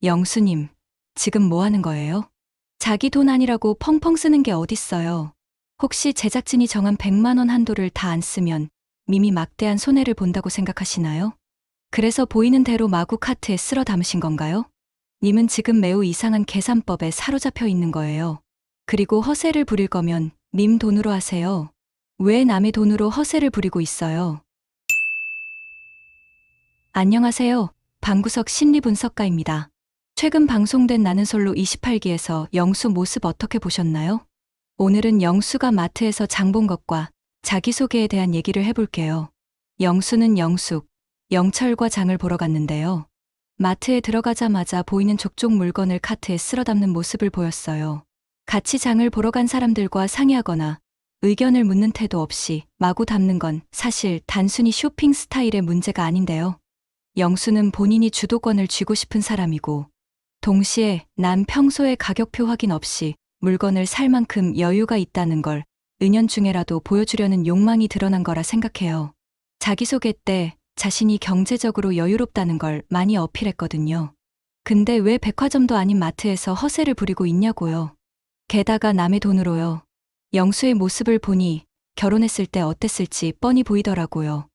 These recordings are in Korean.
영수님, 지금 뭐 하는 거예요? 자기 돈 아니라고 펑펑 쓰는 게 어딨어요. 혹시 제작진이 정한 100만 원 한도를 다 안 쓰면 이미 막대한 손해를 본다고 생각하시나요? 그래서 보이는 대로 마구 카트에 쓸어 담으신 건가요? 님은 지금 매우 이상한 계산법에 사로잡혀 있는 거예요. 그리고 허세를 부릴 거면 님 돈으로 하세요. 왜 남의 돈으로 허세를 부리고 있어요? 안녕하세요. 방구석 심리분석가입니다. 최근 방송된 나는 솔로 28기에서 영수 모습 어떻게 보셨나요? 오늘은 영수가 마트에서 장본 것과 자기소개에 대한 얘기를 해볼게요. 영수는 영숙, 영철과 장을 보러 갔는데요. 마트에 들어가자마자 보이는 족족 물건을 카트에 쓸어 담는 모습을 보였어요. 같이 장을 보러 간 사람들과 상의하거나 의견을 묻는 태도 없이 마구 담는 건 사실 단순히 쇼핑 스타일의 문제가 아닌데요. 영수는 본인이 주도권을 쥐고 싶은 사람이고, 동시에 난 평소에 가격표 확인 없이 물건을 살 만큼 여유가 있다는 걸 은연중에라도 보여주려는 욕망이 드러난 거라 생각해요. 자기소개 때 자신이 경제적으로 여유롭다는 걸 많이 어필했거든요. 근데 왜 백화점도 아닌 마트에서 허세를 부리고 있냐고요. 게다가 남의 돈으로요. 영수의 모습을 보니 결혼했을 때 어땠을지 뻔히 보이더라고요.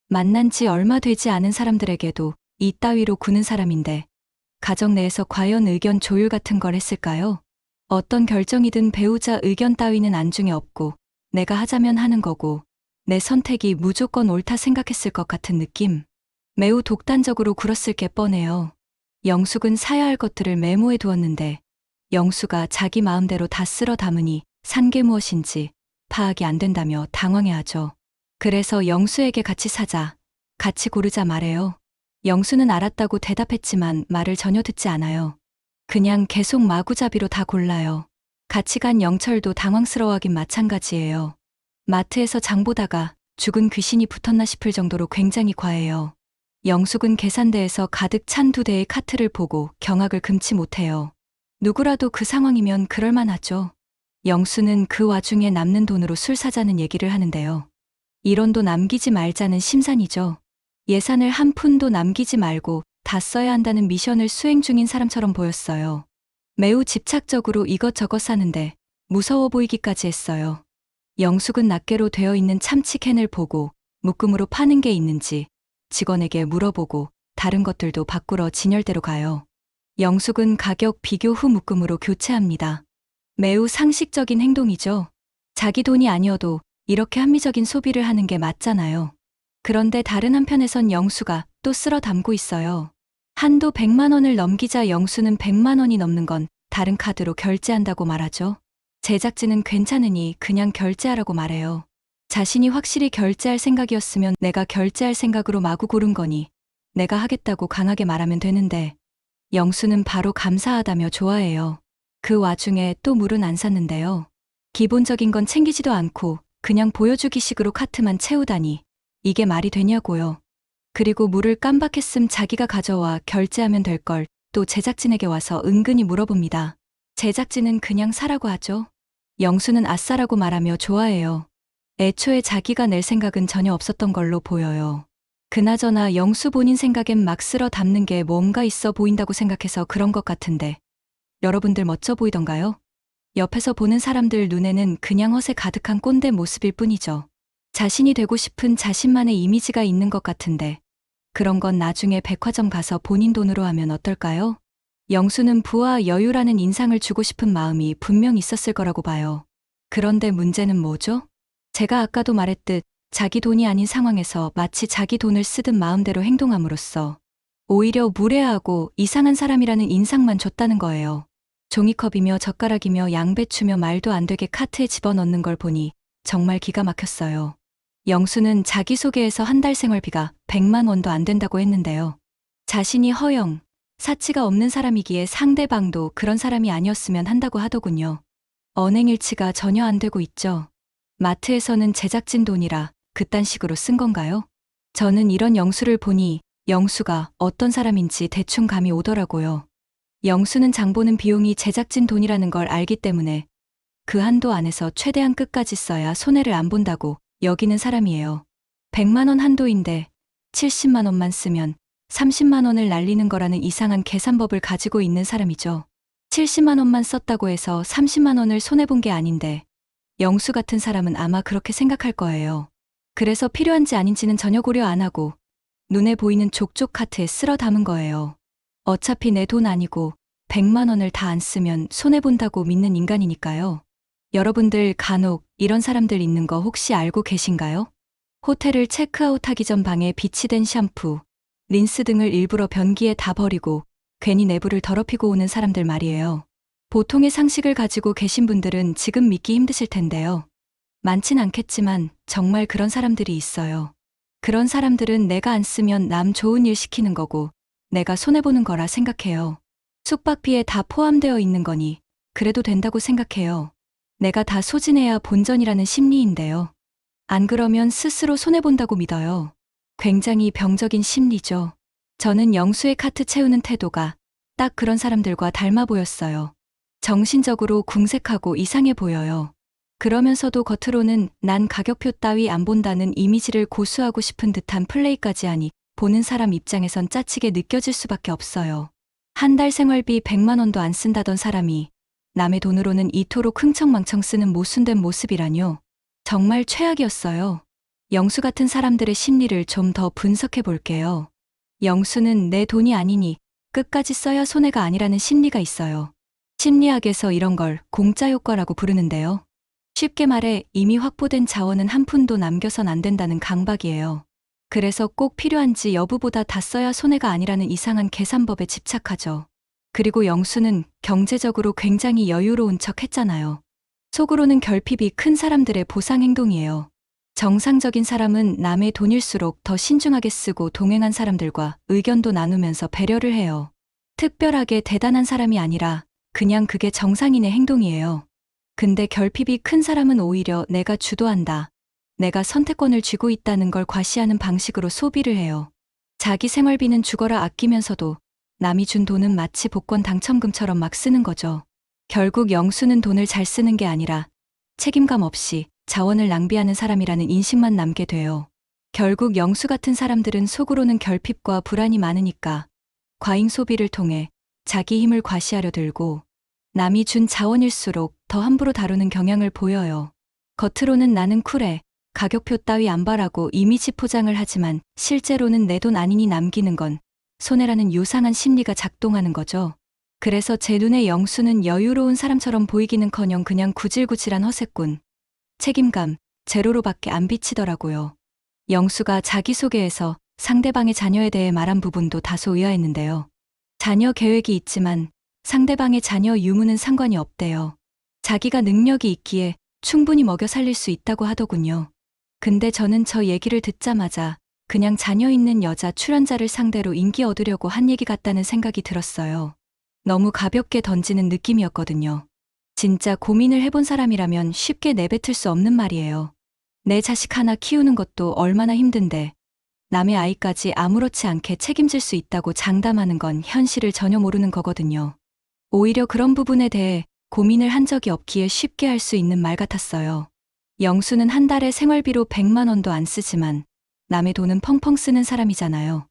만난 지 얼마 되지 않은 사람들에게도 이 따위로 구는 사람인데 가정 내에서 과연 의견 조율 같은 걸 했을까요? 어떤 결정이든 배우자 의견 따위는 안중에 없고 내가 하자면 하는 거고 내 선택이 무조건 옳다 생각했을 것 같은 느낌. 매우 독단적으로 굴었을 게 뻔해요. 영숙은 사야 할 것들을 메모해 두었는데 영수가 자기 마음대로 다 쓸어 담으니 산 게 무엇인지 파악이 안 된다며 당황해하죠. 그래서 영수에게 같이 사자, 같이 고르자 말해요. 영수는 알았다고 대답했지만 말을 전혀 듣지 않아요. 그냥 계속 마구잡이로 다 골라요. 같이 간 영철도 당황스러워하긴 마찬가지예요. 마트에서 장 보다가 죽은 귀신이 붙었나 싶을 정도로 굉장히 과해요. 영숙은 계산대에서 가득 찬 2대의 카트를 보고 경악을 금치 못해요. 누구라도 그 상황이면 그럴만하죠. 영수는 그 와중에 남는 돈으로 술 사자는 얘기를 하는데요. 1원도 남기지 말자는 심산이죠. 예산을 한 푼도 남기지 말고 다 써야 한다는 미션을 수행 중인 사람처럼 보였어요. 매우 집착적으로 이것저것 사는데 무서워 보이기까지 했어요. 영숙은 낱개로 되어 있는 참치캔을 보고 묶음으로 파는 게 있는지 직원에게 물어보고 다른 것들도 바꾸러 진열대로 가요. 영숙은 가격 비교 후 묶음으로 교체합니다. 매우 상식적인 행동이죠. 자기 돈이 아니어도 이렇게 합리적인 소비를 하는 게 맞잖아요. 그런데 다른 한편에선 영수가 또 쓸어 담고 있어요. 한도 100만 원을 넘기자 영수는 100만 원이 넘는 건 다른 카드로 결제한다고 말하죠. 제작진은 괜찮으니 그냥 결제하라고 말해요. 자신이 확실히 결제할 생각이었으면 내가 결제할 생각으로 마구 고른 거니 내가 하겠다고 강하게 말하면 되는데 영수는 바로 감사하다며 좋아해요. 그 와중에 또 물은 안 샀는데요. 기본적인 건 챙기지도 않고 그냥 보여주기식으로 카트만 채우다니 이게 말이 되냐고요. 그리고 물을 깜박했음 자기가 가져와 결제하면 될 걸 또 제작진에게 와서 은근히 물어봅니다. 제작진은 그냥 사라고 하죠. 영수는 아싸라고 말하며 좋아해요. 애초에 자기가 낼 생각은 전혀 없었던 걸로 보여요. 그나저나 영수 본인 생각엔 막 쓸어 담는 게 뭔가 있어 보인다고 생각해서 그런 것 같은데 여러분들 멋져 보이던가요? 옆에서 보는 사람들 눈에는 그냥 허세 가득한 꼰대 모습일 뿐이죠. 자신이 되고 싶은 자신만의 이미지가 있는 것 같은데 그런 건 나중에 백화점 가서 본인 돈으로 하면 어떨까요? 영수는 부와 여유라는 인상을 주고 싶은 마음이 분명 있었을 거라고 봐요. 그런데 문제는 뭐죠? 제가 아까도 말했듯 자기 돈이 아닌 상황에서 마치 자기 돈을 쓰듯 마음대로 행동함으로써 오히려 무례하고 이상한 사람이라는 인상만 줬다는 거예요. 종이컵이며 젓가락이며 양배추며 말도 안 되게 카트에 집어넣는 걸 보니 정말 기가 막혔어요. 영수는 자기소개에서 한 달 생활비가 100만 원도 안 된다고 했는데요. 자신이 허영, 사치가 없는 사람이기에 상대방도 그런 사람이 아니었으면 한다고 하더군요. 언행일치가 전혀 안 되고 있죠. 마트에서는 제작진 돈이라 그딴 식으로 쓴 건가요? 저는 이런 영수를 보니 영수가 어떤 사람인지 대충 감이 오더라고요. 영수는 장 보는 비용이 제작진 돈이라는 걸 알기 때문에 그 한도 안에서 최대한 끝까지 써야 손해를 안 본다고 여기는 사람이에요. 100만 원 한도인데 70만 원만 쓰면 30만 원을 날리는 거라는 이상한 계산법을 가지고 있는 사람이죠. 70만 원만 썼다고 해서 30만 원을 손해본 게 아닌데 영수 같은 사람은 아마 그렇게 생각할 거예요. 그래서 필요한지 아닌지는 전혀 고려 안 하고 눈에 보이는 족족 카트에 쓸어 담은 거예요. 어차피 내 돈 아니고 100만 원을 다 안 쓰면 손해본다고 믿는 인간이니까요. 여러분들 간혹 이런 사람들 있는 거 혹시 알고 계신가요? 호텔을 체크아웃하기 전 방에 비치된 샴푸, 린스 등을 일부러 변기에 다 버리고 괜히 내부를 더럽히고 오는 사람들 말이에요. 보통의 상식을 가지고 계신 분들은 지금 믿기 힘드실 텐데요. 많진 않겠지만 정말 그런 사람들이 있어요. 그런 사람들은 내가 안 쓰면 남 좋은 일 시키는 거고 내가 손해보는 거라 생각해요. 숙박비에 다 포함되어 있는 거니 그래도 된다고 생각해요. 내가 다 소진해야 본전이라는 심리인데요. 안 그러면 스스로 손해본다고 믿어요. 굉장히 병적인 심리죠. 저는 영수의 카트 채우는 태도가 딱 그런 사람들과 닮아 보였어요. 정신적으로 궁색하고 이상해 보여요. 그러면서도 겉으로는 난 가격표 따위 안 본다는 이미지를 고수하고 싶은 듯한 플레이까지 하니 보는 사람 입장에선 짜치게 느껴질 수밖에 없어요. 한 달 생활비 100만 원도 안 쓴다던 사람이 남의 돈으로는 이토록 흥청망청 쓰는 모순된 모습이라뇨. 정말 최악이었어요. 영수 같은 사람들의 심리를 좀 더 분석해 볼게요. 영수는 내 돈이 아니니 끝까지 써야 손해가 아니라는 심리가 있어요. 심리학에서 이런 걸 공짜 효과라고 부르는데요. 쉽게 말해 이미 확보된 자원은 한 푼도 남겨선 안 된다는 강박이에요. 그래서 꼭 필요한지 여부보다 다 써야 손해가 아니라는 이상한 계산법에 집착하죠. 그리고 영수는 경제적으로 굉장히 여유로운 척 했잖아요. 속으로는 결핍이 큰 사람들의 보상 행동이에요. 정상적인 사람은 남의 돈일수록 더 신중하게 쓰고 동행한 사람들과 의견도 나누면서 배려를 해요. 특별하게 대단한 사람이 아니라 그냥 그게 정상인의 행동이에요. 근데 결핍이 큰 사람은 오히려 내가 주도한다. 내가 선택권을 쥐고 있다는 걸 과시하는 방식으로 소비를 해요. 자기 생활비는 죽어라 아끼면서도 남이 준 돈은 마치 복권 당첨금처럼 막 쓰는 거죠. 결국 영수는 돈을 잘 쓰는 게 아니라 책임감 없이 자원을 낭비하는 사람이라는 인식만 남게 돼요. 결국 영수 같은 사람들은 속으로는 결핍과 불안이 많으니까 과잉 소비를 통해 자기 힘을 과시하려 들고 남이 준 자원일수록 더 함부로 다루는 경향을 보여요. 겉으로는 나는 쿨해, 가격표 따위 안 바라고 이미지 포장을 하지만 실제로는 내 돈 아니니 남기는 건 손해라는 요상한 심리가 작동하는 거죠. 그래서 제 눈에 영수는 여유로운 사람처럼 보이기는커녕 그냥 구질구질한 허세꾼, 책임감 제로로밖에 안 비치더라고요. 영수가 자기소개에서 상대방의 자녀에 대해 말한 부분도 다소 의아했는데요. 자녀 계획이 있지만 상대방의 자녀 유무는 상관이 없대요. 자기가 능력이 있기에 충분히 먹여 살릴 수 있다고 하더군요. 근데 저는 저 얘기를 듣자마자 그냥 자녀 있는 여자 출연자를 상대로 인기 얻으려고 한 얘기 같다는 생각이 들었어요. 너무 가볍게 던지는 느낌이었거든요. 진짜 고민을 해본 사람이라면 쉽게 내뱉을 수 없는 말이에요. 내 자식 하나 키우는 것도 얼마나 힘든데 남의 아이까지 아무렇지 않게 책임질 수 있다고 장담하는 건 현실을 전혀 모르는 거거든요. 오히려 그런 부분에 대해 고민을 한 적이 없기에 쉽게 할 수 있는 말 같았어요. 영수는 한 달에 생활비로 100만 원도 안 쓰지만 남의 돈은 펑펑 쓰는 사람이잖아요.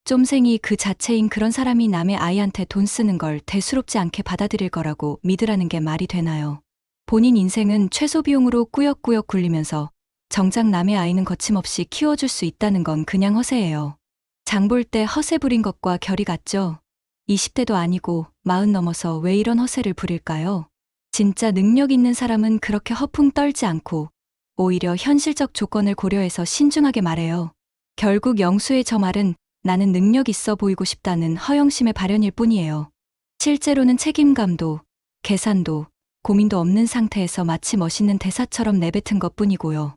쫌생이 그 자체인 그런 사람이 남의 아이한테 돈 쓰는 걸 대수롭지 않게 받아들일 거라고 믿으라는 게 말이 되나요? 본인 인생은 최소 비용으로 꾸역꾸역 굴리면서 정작 남의 아이는 거침없이 키워줄 수 있다는 건 그냥 허세예요. 장 볼 때 허세 부린 것과 결이 같죠? 20대도 아니고 40 넘어서 왜 이런 허세를 부릴까요? 진짜 능력 있는 사람은 그렇게 허풍 떨지 않고 오히려 현실적 조건을 고려해서 신중하게 말해요. 결국 영수의 저 말은 나는 능력 있어 보이고 싶다는 허영심의 발현일 뿐이에요. 실제로는 책임감도 계산도 고민도 없는 상태에서 마치 멋있는 대사처럼 내뱉은 것뿐이고요.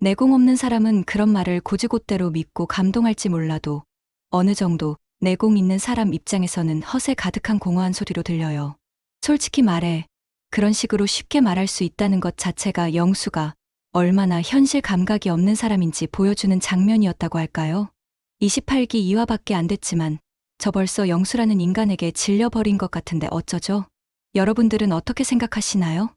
내공 없는 사람은 그런 말을 곧이곧대로 믿고 감동할지 몰라도 어느 정도 내공 있는 사람 입장에서는 허세 가득한 공허한 소리로 들려요. 솔직히 말해 그런 식으로 쉽게 말할 수 있다는 것 자체가 영수가 얼마나 현실 감각이 없는 사람인지 보여주는 장면이었다고 할까요? 28기 이화밖에 안 됐지만 저 벌써 영수라는 인간에게 질려버린 것 같은데 어쩌죠? 여러분들은 어떻게 생각하시나요?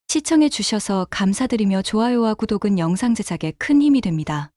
시청해 주셔서 감사드리며 좋아요와 구독은 영상 제작에 큰 힘이 됩니다.